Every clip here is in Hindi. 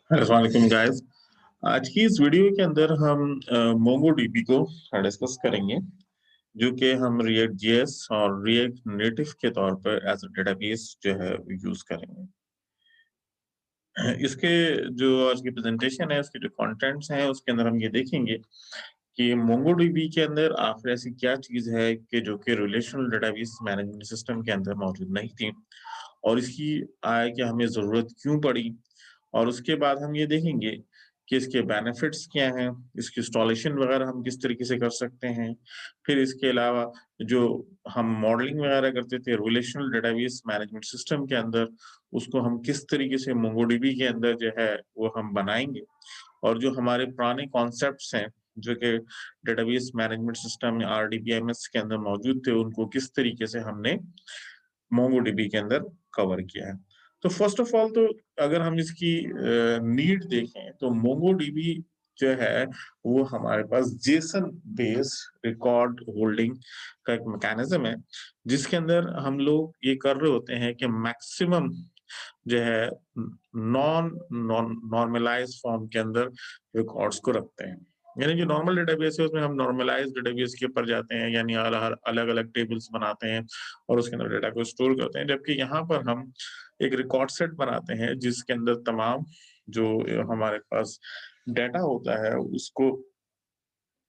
अस्सलाम वालेकुम गाइस। आज की इस वीडियो के अंदर हम मोंगोडीबी को डिस्कस करेंगे, जो कि हम रिएक्ट जेएस और रिएक्ट नेटिव के तौर पर एज अ डेटाबेस जो है यूज करेंगे। इसके जो आज की प्रेजेंटेशन है, उसके जो कंटेंट्स हैं, उसके अंदर हम ये देखेंगे कि मोंगोडीबी के अंदर आखिर ऐसी क्या चीज है कि जो कि रिलेशनल डेटाबेस मैनेजमेंट सिस्टम के अंदर मौजूद नहीं थी और इसकी आय कि हमें जरूरत क्यों पड़ी। और उसके बाद हम ये देखेंगे कि इसके बेनिफिट्स क्या हैं, इसकी इंस्टॉलेशन वगैरह हम किस तरीके से कर सकते हैं। फिर इसके अलावा जो हम मॉडलिंग वगैरह करते थे रिलेशनल डेटाबेस मैनेजमेंट सिस्टम के अंदर, उसको हम किस तरीके से मोंगोडीबी के अंदर जो है वो हम बनाएंगे। और जो हमारे पुराने कॉन्सेप्ट्स हैं जो कि डेटाबेस मैनेजमेंट सिस्टम आरडीबीएमएस के अंदर मौजूद थे, उनको किस तरीके से हमने मोंगोडीबी के अंदर कवर किया है। तो फर्स्ट ऑफ ऑल तो अगर हम इसकी नीड देखें तो मोंगोडीबी जो है वो हमारे पास जेसन बेस्ड रिकॉर्ड होल्डिंग का एक मैकेनिज्म है, जिसके अंदर हम लोग ये कर रहे होते हैं कि मैक्सिमम जो है नॉन नॉर्मलाइज फॉर्म के अंदर रिकॉर्ड्स को रखते हैं। यानी जो नॉर्मल डेटाबेस है उसमें हम नॉर्मलाइज डेटाबेस के ऊपर जाते हैं, यानी अलग अलग टेबल्स बनाते हैं और उसके अंदर डेटा को स्टोर करते हैं। जबकि यहाँ पर हम एक रिकॉर्ड सेट बनाते हैं जिसके अंदर तमाम जो हमारे पास डेटा होता है उसको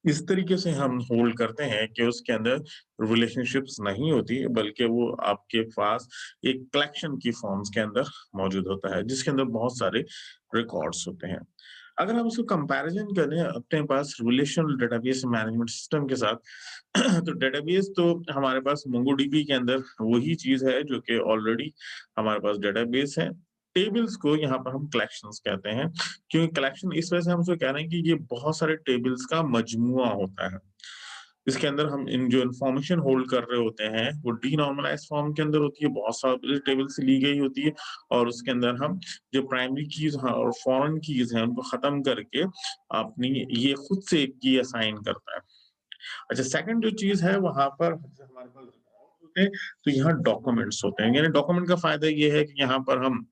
इस तरीके से हम होल्ड करते हैं कि उसके अंदर रिलेशनशिप्स नहीं होती, बल्कि वो आपके पास एक कलेक्शन की फॉर्म्स के अंदर मौजूद होता है, जिसके अंदर बहुत सारे रिकॉर्ड्स होते हैं। अगर हम इसको कंपैरिजन करें अपने पास रिलेशनल डेटाबेस मैनेजमेंट सिस्टम के साथ, तो डेटाबेस तो हमारे पास मोंगोडीबी के अंदर वही चीज है जो कि ऑलरेडी हमारे पास डेटाबेस है। टेबल्स को यहाँ पर हम कलेक्शंस कहते हैं, क्योंकि कलेक्शन इस वजह से हम उसको कह रहे हैं कि ये बहुत सारे टेबल्स का मजमुआ होता है। इसके अंदर हम इन जो इन्फॉर्मेशन होल्ड कर रहे होते हैं वो डीनॉर्मलाइज्ड फॉर्म के अंदर होती है, बहुत सारी टेबल से ली गई होती है। और उसके अंदर हम जो प्राइमरी कीज और फॉरेन कीज हैं उनको खत्म करके अपनी ये खुद से एक की असाइन करता है। अच्छा, सेकंड जो चीज है वहां पर जैसे हमारे पास रिकॉर्ड होते हैं, तो यहाँ डॉक्यूमेंट्स होते हैं। यानी डॉक्यूमेंट का फायदा ये है कि यहाँ पर हम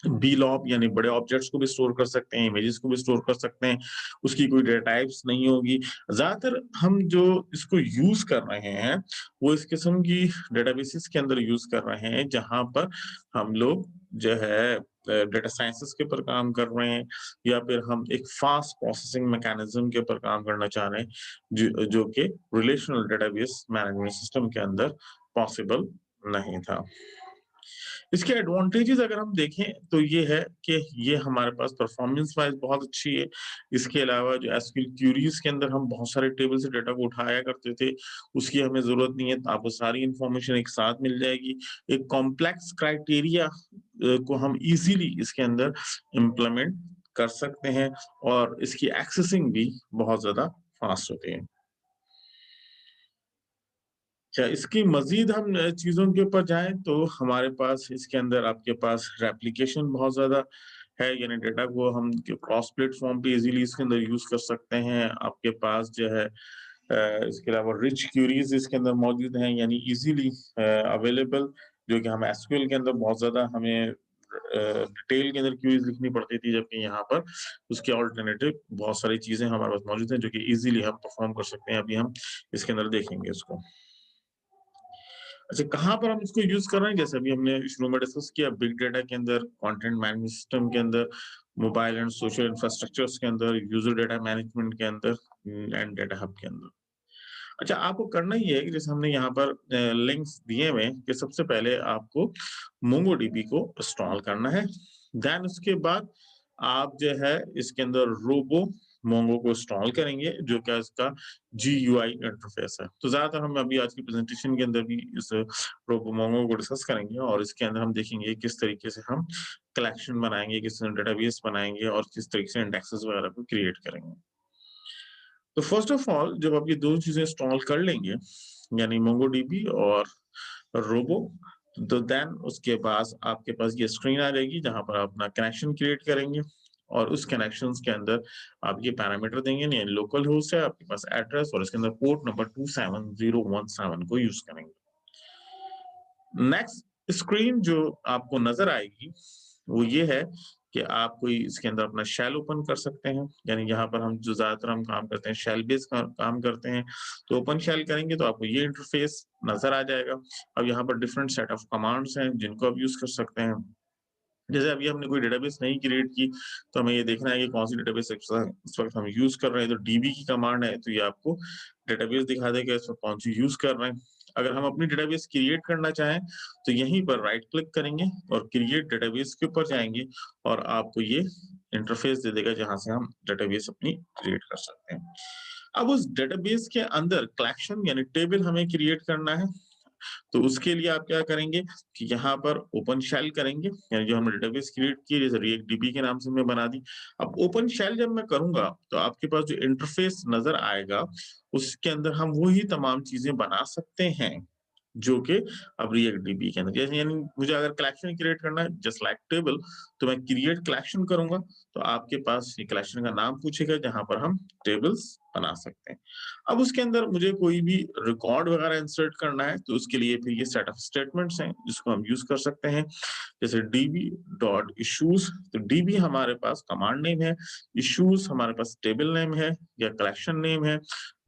बीलॉब यानी बड़े ऑब्जेक्ट्स को भी स्टोर कर सकते हैं, इमेजेस को भी स्टोर कर सकते हैं, उसकी कोई डेटा टाइप्स नहीं होगी। ज्यादातर हम जो इसको यूज कर रहे हैं वो इस किस्म की डेटाबेसेस के अंदर यूज कर रहे हैं जहां पर हम लोग जो है डेटा साइंसेस के ऊपर काम कर रहे हैं, या फिर हम एक फास्ट प्रोसेसिंग मैकेनिज्म के ऊपर काम करना चाह रहे हैं, जो कि रिलेशनल डेटाबेस मैनेजमेंट सिस्टम के अंदर पॉसिबल नहीं था। इसके एडवांटेजेस अगर हम देखें तो ये है कि ये हमारे पास परफॉर्मेंस वाइज बहुत अच्छी है। इसके अलावा जो एसक्यूएल क्यूरीज के अंदर हम बहुत सारे टेबल से डेटा को उठाया करते थे, उसकी हमें जरूरत नहीं है, तो आपको सारी इंफॉर्मेशन एक साथ मिल जाएगी। एक कॉम्प्लेक्स क्राइटेरिया को हम इजीली इसके अंदर इम्प्लीमेंट कर सकते हैं और इसकी एक्सेसिंग भी बहुत ज्यादा फास्ट होती है। अच्छा, इसकी मज़ीद हम चीज़ों के ऊपर जाएँ तो हमारे पास इसके अंदर आपके पास रेप्लिकेशन बहुत ज़्यादा है, यानी डेटा को हम क्रॉस प्लेटफ़ॉर्म पे इज़िली इसके अंदर यूज़ कर सकते हैं। आपके पास जो है इसके अलावा रिच क्वेरीज़ इसके अंदर मौजूद हैं, यानी इज़िली अवेलेबल, जो कि हम एसक्यूएल के अंदर बहुत ज़्यादा हमें डिटेल के अंदर क्वेरीज़ लिखनी पड़ती थी, जबकि यहाँ पर उसके अल्टरनेटिव बहुत सारी चीज़ें हमारे पास मौजूद हैं, जो कि इज़िली हम परफ़ॉर्म कर सकते हैं। अभी हम इसके अंदर देखेंगे इसको। अच्छा, कहाँ पर हम इसको यूज़ कर रहे हैं? जैसे अभी हमने शुरू में डिस्कस किया, बिग डाटा के अंदर, कंटेंट मैनेजमेंट सिस्टम के अंदर, मोबाइल एंड सोशल इंफ्रास्ट्रक्चर्स के अंदर, यूज़र डाटा मैनेजमेंट के अंदर एंड डाटा हब के अंदर। अच्छा, आपको करना ये है कि जैसे हमने यहाँ पर लिंक्स दिए हुए हैं कि सबसे पहले आपको मोंगोडीबी को इंस्टॉल करना है। देन उसके बाद आप जो है इसके अंदर रोबो मोंगो को इंस्टॉल करेंगे, जो कि इसका जीयूआई इंटरफेस है। तो ज़्यादातर हम अभी आज की प्रेज़ेंटेशन के अंदर भी इस रोबो मोंगो को डिस्कस करेंगे और इसके अंदर हम देखेंगे किस तरीके से हम कलेक्शन बनाएँगे, किस तरह डेटाबेस बनाएँगे और किस तरीके से इंडेक्सेस वगैरह को क्रिएट करेंगे। तो फर्स्ट ऑफ ऑल जब आप ये दोनों चीजें इंस्टॉल कर लेंगे, यानी मोंगोडीबी और रोबो, तो देन उसके पास आपके पास ये स्क्रीन आ जाएगी जहां पर आप अपना कनेक्शन क्रिएट करेंगे और उस कनेक्शंस के अंदर आप ये पैरामीटर देंगे, यानी लोकल होस्ट है आपके पास एड्रेस और इसके अंदर पोर्ट नंबर 27017 को यूज करेंगे। नेक्स्ट स्क्रीन जो आपको नजर आएगी वो ये है कि आप कोई इसके अंदर अपना शेल ओपन कर सकते हैं, यानी यहाँ पर हम जो ज़्यादातर हम काम करते हैं शेल बेस्ड काम करते हैं, तो ओपन शेल करेंगे तो आपको ये इंटरफ़ेस नज़र आ जाएगा। अब यहाँ पर डिफरेंट सेट ऑफ कमांड्स हैं जिनको आप यूज़ कर सकते हैं। जैसे अभी हमने कोई डेटाबेस नहीं क्रिएट की, तो हमें ये देखना है कि कौन-सी डेटाबेस इस वक़्त हम यूज़ कर रहे हैं, तो डीबी की कमांड है, तो ये आपको डेटाबेस दिखा देगा इस वक़्त कौन-सी यूज़ कर रहे हैं। अगर हम अपनी डेटाबेस क्रिएट करना चाहें, तो यहीं पर राइट क्लिक करेंगे और क्रिएट डेटाबेस के ऊपर जाएँगे और आपको ये इंटरफ़ेस दे देगा जहाँ से हम डेटाबेस अपनी क्रिएट कर सकते हैं। अब उस डेटाबेस के अंदर कलेक्शन यानी टेबल हमें क्रिएट करना है, तो उसके लिए आप क्या करेंगे कि यहाँ पर ओपन शेल करेंगे, यानी जो हमने डेटाबेस क्रिएट की है, जैसे रिएक्ट डीबी के नाम से मैं बना दी। अब ओपन शेल जब मैं करूँगा, तो आपके पास जो इंटरफ़ेस नज़र आएगा, उसके अंदर हम वही तमाम चीज़ें बना सकते हैं, जो कि अब रिएक्ट डीबी के अंदर जैसे यानी मुझे अगर कलेक्शन क्रिएट करना है जस्ट लाइक टेबल, तो मैं क्रिएट कलेक्शन करूँगा, तो आपके पास ये कलेक्शन का नाम पूछेगा जहाँ पर हम टेबल्स बना सकते हैं। अब उसके अंदर मुझे कोई भी रिकॉर्ड वगैरह इंसर्ट करना है, तो उसके लिए फिर ये सेट ऑफ स्टेटमेंट्स हैं, जिसको हम यूज़ कर सकते हैं। जैसे डीबी डॉट इश्यूज़, तो डीबी हमारे पास कमांड नेम है, इश्यूज़ हमारे पास टेबल नेम है या कलेक्शन नेम है।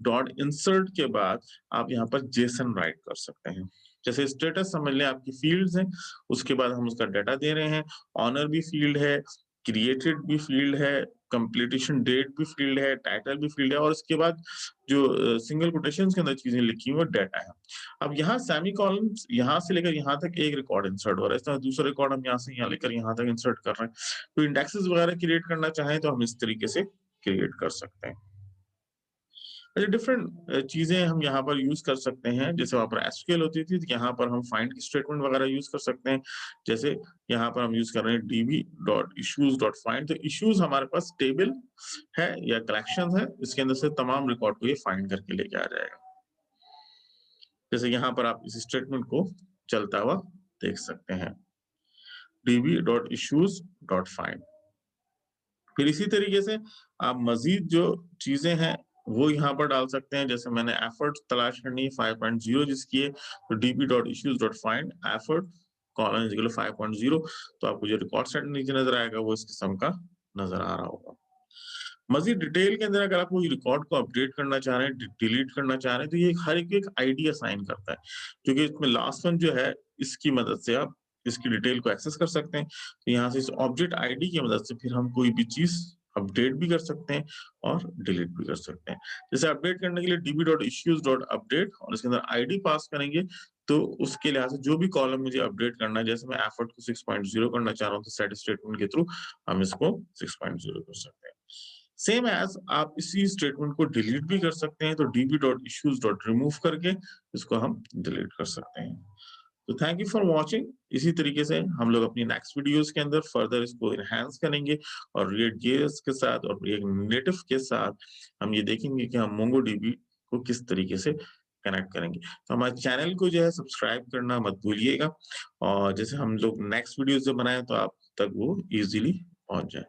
डॉट इंसर्ट के बाद आप यहाँ पर जेसन राइट कर सकते हैं। जैसे स्टेटस समझ लें आपकी फ़ील्ड्स हैं, उसके बाद हम उसका डाटा दे रहे हैं, ऑनर भी फ़ील्ड है, क्रिएटेड भी फ़ील्ड है, कंप्लीटेशन डेट भी फ़ील्ड है, टाइटल भी फ़ील्ड है और उसके बाद जो सिंगल कोटेशंस के अंदर चीज़ें लिखी हुई हैं वो डाटा है। अब यहाँ सेमीकोलन्स यहाँ से लेकर यहाँ तक एक रिकॉर्ड इंसर्ट हो रहा है, इस तरह दूसरा रिकॉर्ड हम यहाँ से यहाँ लेकर यहाँ तक इंसर्ट कर रहे हैं। तो इंडेक्सेस वगैरह क्रिएट करना चाहें तो हम इस तरीके से क्रिएट कर सकते हैं। अच्छा डिफरेंट चीज़ें हम यहाँ पर यूज़ कर सकते हैं, जैसे वहाँ पर एसक्यूएल होती थी, तो यहाँ पर हम फाइंड की स्टेटमेंट वगैरह यूज़ कर सकते हैं। जैसे यहाँ पर हम यूज़ कर रहे हैं db.issues.find, तो इश्यूज़ हमारे पास टेबल है या कलेक्शंस है, इसके अंदर से तमाम रिकॉर्ड को ये फाइंड करके लेके आ जाएगा। जैसे यहाँ पर आप इस स्टेटमेंट को चलता हुआ देख सकते हैं, db.issues.find। फिर इसी तरीके से आप मज़ीद जो चीज़ें हैं, वो यहाँ पर डाल सकते हैं। जैसे मैंने एफर्ट तलाश करनी है 5.0 जिसकी है, तो db.issues.find effort colon is equal to 5.0, तो आपको जो रिकॉर्ड सेट नीचे नज़र आएगा, वो इस किस्म का नज़र आ रहा होगा। मज़ीद डिटेल के अंदर अगर आप कोई रिकॉर्ड को अपडेट करना चाह रहे हैं, डिलीट करना चाह रहे हैं, तो ये हर एक आईडी असाइन करता है। क्योंकि इसमें लास्ट वन जो है, इसकी मदद से आप इसकी डिटेल को एक्सेस कर सकते हैं। तो यहाँ से इस ऑब्जेक्ट आईडी की मदद से फिर हम कोई भी चीज़ अपडेट भी कर सकते हैं और डिलीट भी कर सकते हैं। जैसे अपडेट करने के लिए db.issues.update और इसके अंदर आईडी पास करेंगे, तो उसके लिहाज से जो भी कॉलम मुझे अपडेट करना है, जैसे मैं एफर्ट को 6.0 करना चाह रहा हूँ, तो सेट स्टेटमेंट के थ्रू हम इसको 6.0 कर सकते हैं। सेम एज़ आप इसी स्टेटमेंट को डिलीट भी कर सकते हैं, तो db.issues.remove करके इसको हम डिलीट कर सकते हैं। तो थैंक यू फॉर वाचिंग। इसी तरीके से हम लोग अपनी नेक्स्ट वीडियोज़ के अंदर फर्दर इसको एनहांस करेंगे और रिएक्ट जेएस के साथ और रिएक्ट नेटिव के साथ हम ये देखेंगे कि हम मोंगोडीबी को किस तरीके से कनेक्ट करेंगे। तो हमारे चैनल को जो है सब्सक्राइब करना मत भूलिएगा और जैसे हम लोग नेक्स्ट वीडियोज़ जब बनाएँ तो आप तक वो ईज़िली पहुँच जाए।